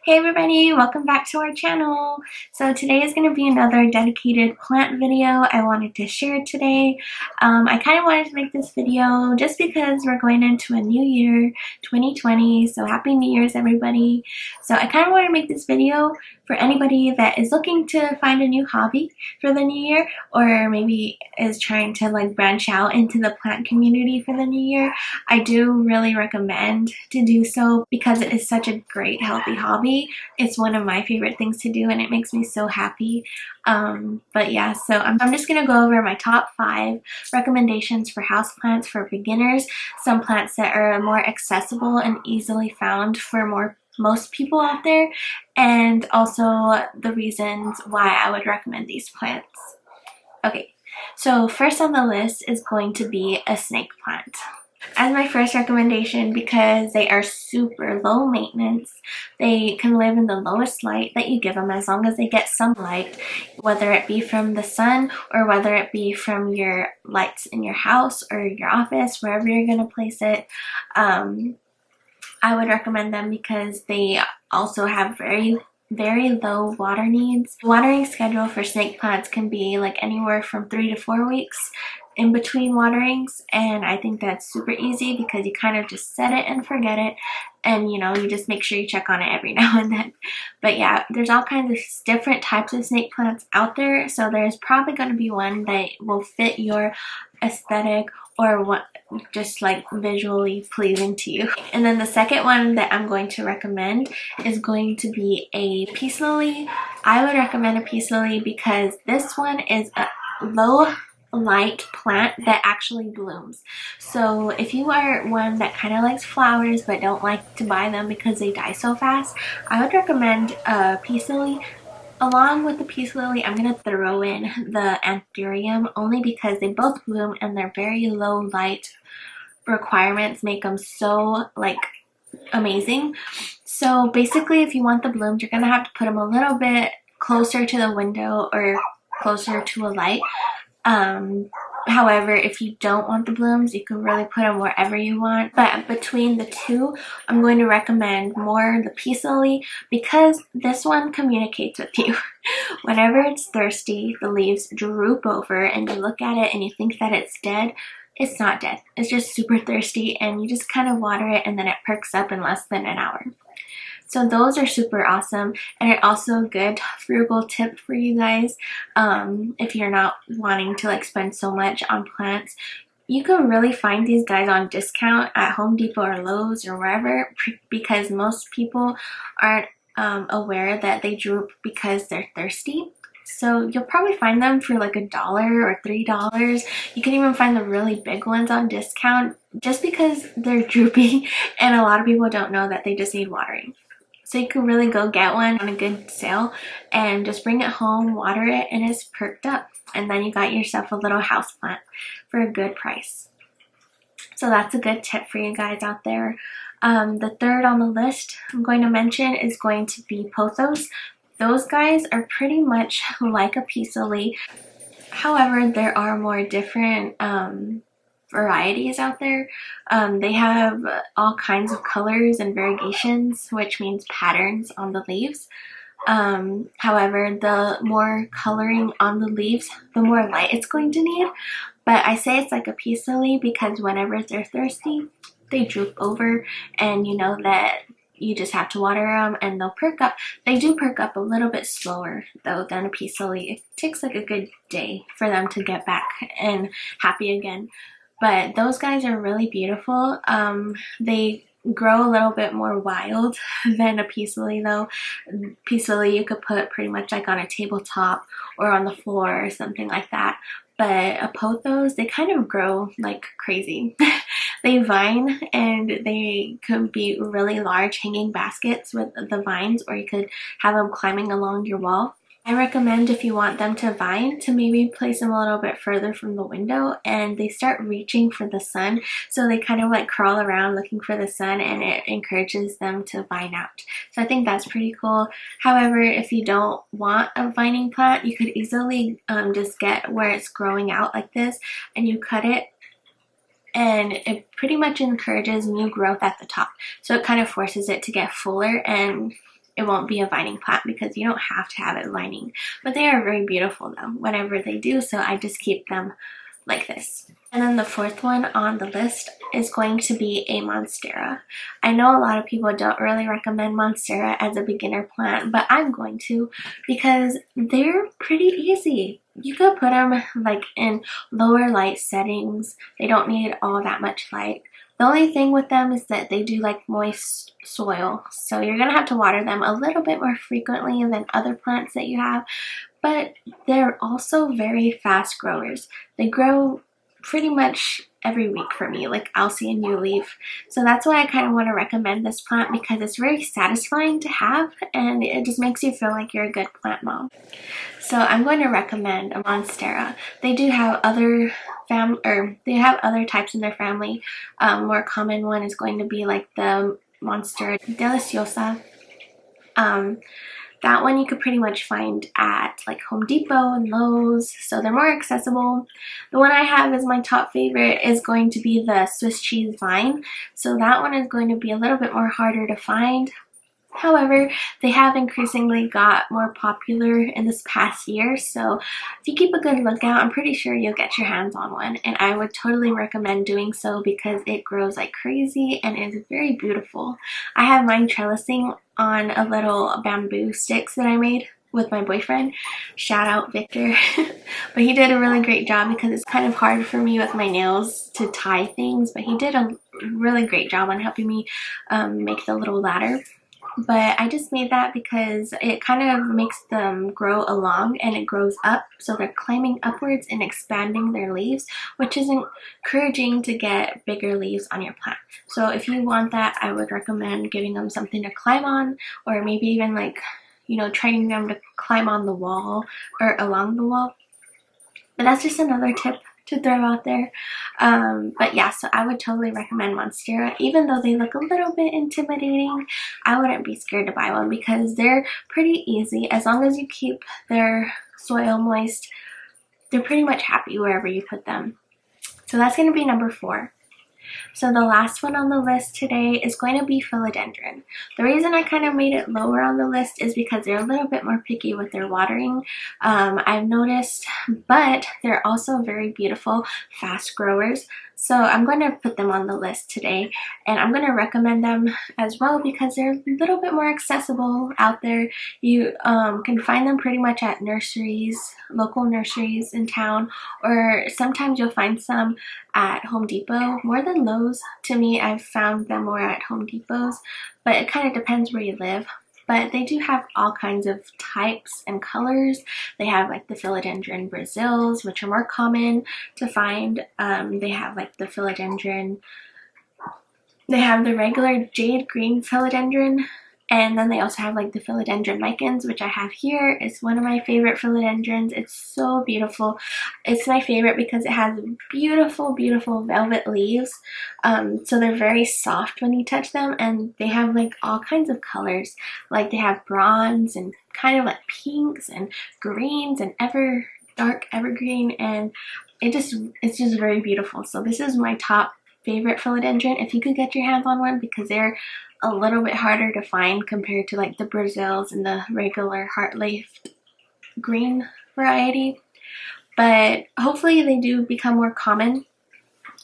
Hey everybody, welcome back to our channel. So today is going to be another dedicated plant video I wanted to share today. I kind of wanted to make this video just because we're going into a new year, 2020, so happy New Year's everybody. So I kind of want to make this video for anybody that is looking to find a new hobby for the new year, or maybe is trying to branch out into the plant community for the new year. I do really recommend to do so because it is such a great healthy hobby. It's one of my favorite things to do and it makes me so happy. But yeah, so I'm just going to go over my top 5 recommendations for houseplants for beginners. Some plants that are more accessible and easily found for most people out there, and also the reasons why I would recommend these plants. Okay, so first on the list is going to be a snake plant as my first recommendation because they are super low maintenance. They can live in the lowest light that you give them as long as they get sunlight, whether it be from the sun or whether it be from your lights in your house or your office, wherever you're going to place it. I would recommend them because they also have very low water needs. The watering schedule for snake plants can be anywhere from 3 to 4 weeks in between waterings, and I think that's super easy because you kind of just set it and forget it, and you just make sure you check on it every now and then. But yeah, there's all kinds of different types of snake plants out there, so there's probably going to be one that will fit your aesthetic or what just visually pleasing to you. And then the second one that I'm going to recommend is going to be a peace lily. I would recommend a peace lily because this one is a low light plant that actually blooms. So if you are one that kind of likes flowers but don't like to buy them because they die so fast, I would recommend a peace lily. Along with the peace lily, I'm going to throw in the anthurium only because they both bloom and their very low light requirements make them so amazing. So basically, if you want the blooms, you're going to have to put them a little bit closer to the window or closer to a light. However, if you don't want the blooms, you can really put them wherever you want. But between the two, I'm going to recommend more the peace lily because this one communicates with you. Whenever it's thirsty, the leaves droop over and you look at it and you think that it's dead. It's not dead. It's just super thirsty, and you just kind of water it and then it perks up in less than an hour. So those are super awesome, and it's also a good frugal tip for you guys. If you're not wanting to spend so much on plants, you can really find these guys on discount at Home Depot or Lowe's or wherever, because most people aren't aware that they droop because they're thirsty. So you'll probably find them for $1 or $3. You can even find the really big ones on discount just because they're droopy, and a lot of people don't know that they just need watering. So you can really go get one on a good sale and just bring it home, water it, and it's perked up. And then you got yourself a little houseplant for a good price. So that's a good tip for you guys out there. The third on the list I'm going to mention is going to be pothos. Those guys are pretty much like a peace lily. However, there are more different varieties out there. They have all kinds of colors and variegations, which means patterns on the leaves. However, the more coloring on the leaves, the more light it's going to need. But I say it's like a peace lily because whenever they're thirsty, they droop over, and you know that you just have to water them and they'll perk up. They do perk up a little bit slower though than a peace lily. It takes a good day for them to get back and happy again. But those guys are really beautiful. They grow a little bit more wild than a peace lily though. Peace lily you could put pretty much on a tabletop or on the floor or something like that. But a pothos, they kind of grow like crazy. They vine, and they could be really large hanging baskets with the vines, or you could have them climbing along your wall. I recommend, if you want them to vine, to maybe place them a little bit further from the window, and they start reaching for the sun, so they kind of crawl around looking for the sun, and it encourages them to vine out. So I think that's pretty cool. However, if you don't want a vining plant, you could easily just get where it's growing out like this, and you cut it, and it pretty much encourages new growth at the top. So it kind of forces it to get fuller, and it won't be a vining plant because you don't have to have it vining. But they are very beautiful though, whenever they do, so I just keep them like this. And then the fourth one on the list is going to be a Monstera. I know a lot of people don't really recommend Monstera as a beginner plant, but I'm going to because they're pretty easy. You could put them like in lower light settings. They don't need all that much light. The only thing with them is that they do like moist soil, so you're gonna have to water them a little bit more frequently than other plants that you have, but they're also very fast growers. They grow pretty much every week for me, like I'll see a new leaf. So that's why I kind of want to recommend this plant because it's very satisfying to have and it just makes you feel like you're a good plant mom. So I'm going to recommend a Monstera. They do have other types in their family. More common one is going to be like the Monstera deliciosa. That one you could pretty much find at like Home Depot and Lowe's, so they're more accessible. The one I have as my top favorite is going to be the Swiss cheese vine. So that one is going to be a little bit more harder to find. However, they have increasingly got more popular in this past year, so if you keep a good lookout, I'm pretty sure you'll get your hands on one, and I would totally recommend doing so because it grows like crazy and is very beautiful. I have mine trellising on a little bamboo sticks that I made with my boyfriend. Shout out Victor. But he did a really great job because it's kind of hard for me with my nails to tie things, but he did a really great job on helping me make the little ladder. But I just made that because it kind of makes them grow along and it grows up, so they're climbing upwards and expanding their leaves, which is encouraging to get bigger leaves on your plant. So if you want that, I would recommend giving them something to climb on, or maybe even like, you know, training them to climb on the wall or along the wall. But that's just another tip to throw out there. But yeah, so I would totally recommend Monstera. Even though they look a little bit intimidating, I wouldn't be scared to buy one because they're pretty easy. As long as you keep their soil moist, they're pretty much happy wherever you put them. So that's going to be number 4. So the last one on the list today is going to be Philodendron. The reason I kind of made it lower on the list is because they're a little bit more picky with their watering, I've noticed, but they're also very beautiful, fast growers. So I'm going to put them on the list today, and I'm going to recommend them as well because they're a little bit more accessible out there. You can find them pretty much at nurseries, local nurseries in town, or sometimes you'll find some at Home Depot, more than Lowe's. To me, I've found them more at Home Depots, but it kind of depends where you live. But they do have all kinds of types and colors. They have like the Philodendron Brazils, which are more common to find. They have like the Philodendron, they have the regular jade green Philodendron, and then they also have like the Philodendron lichens, which I have here. It's one of my favorite philodendrons. It's so beautiful. It's my favorite because it has beautiful, beautiful velvet leaves. So they're very soft when you touch them, and they have like all kinds of colors. Like they have bronze and kind of like pinks and greens and dark evergreen, and it's just very beautiful. So this is my top favorite philodendron if you could get your hands on one, because they're a little bit harder to find compared to like the Brazils and the regular heart-leafed green variety. But hopefully they do become more common.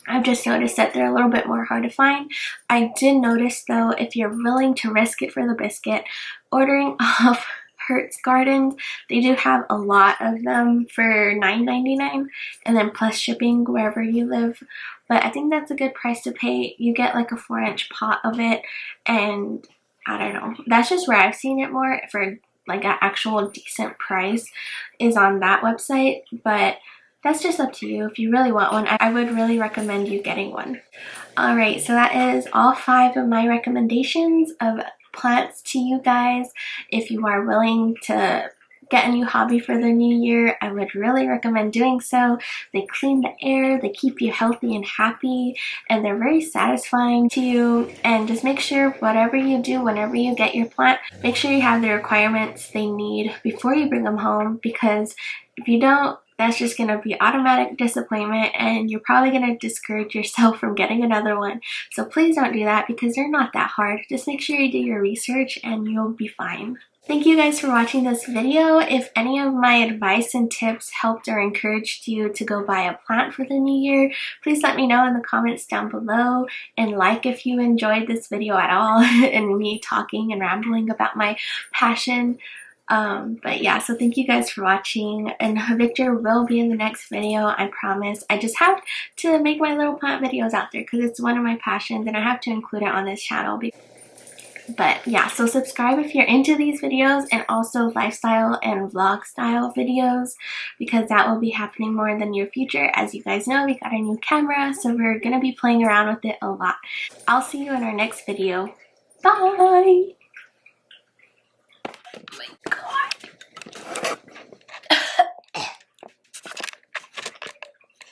I've just noticed that they're a little bit more hard to find. I did notice though, if you're willing to risk it for the biscuit, ordering off Hertz Gardens, they do have a lot of them for $9.99 and then plus shipping wherever you live. But I think that's a good price to pay. You get like a 4-inch pot of it, and I don't know. That's just where I've seen it more for like an actual decent price is on that website. But that's just up to you. If you really want one, I would really recommend you getting one. Alright, so that is all 5 of my recommendations of plants to you guys. If you are willing to get a new hobby for the new year, I would really recommend doing so. They clean the air, they keep you healthy and happy, and they're very satisfying to you. And just make sure whatever you do, whenever you get your plant, make sure you have the requirements they need before you bring them home, because if you don't that's just going to be automatic disappointment, and you're probably going to discourage yourself from getting another one. So please don't do that because they're not that hard. Just make sure you do your research and you'll be fine. Thank you guys for watching this video. If any of my advice and tips helped or encouraged you to go buy a plant for the new year, please let me know in the comments down below, and like if you enjoyed this video at all and me talking and rambling about my passion. But yeah, so thank you guys for watching, and Victor will be in the next video, I promise. I just have to make my little plant videos out there because it's one of my passions and I have to include it on this channel. But yeah, so subscribe if you're into these videos, and also lifestyle and vlog style videos, because that will be happening more in the near future. As you guys know, we got a new camera, so we're gonna be playing around with it a lot. I'll see you in our next video. Bye! Oh my god.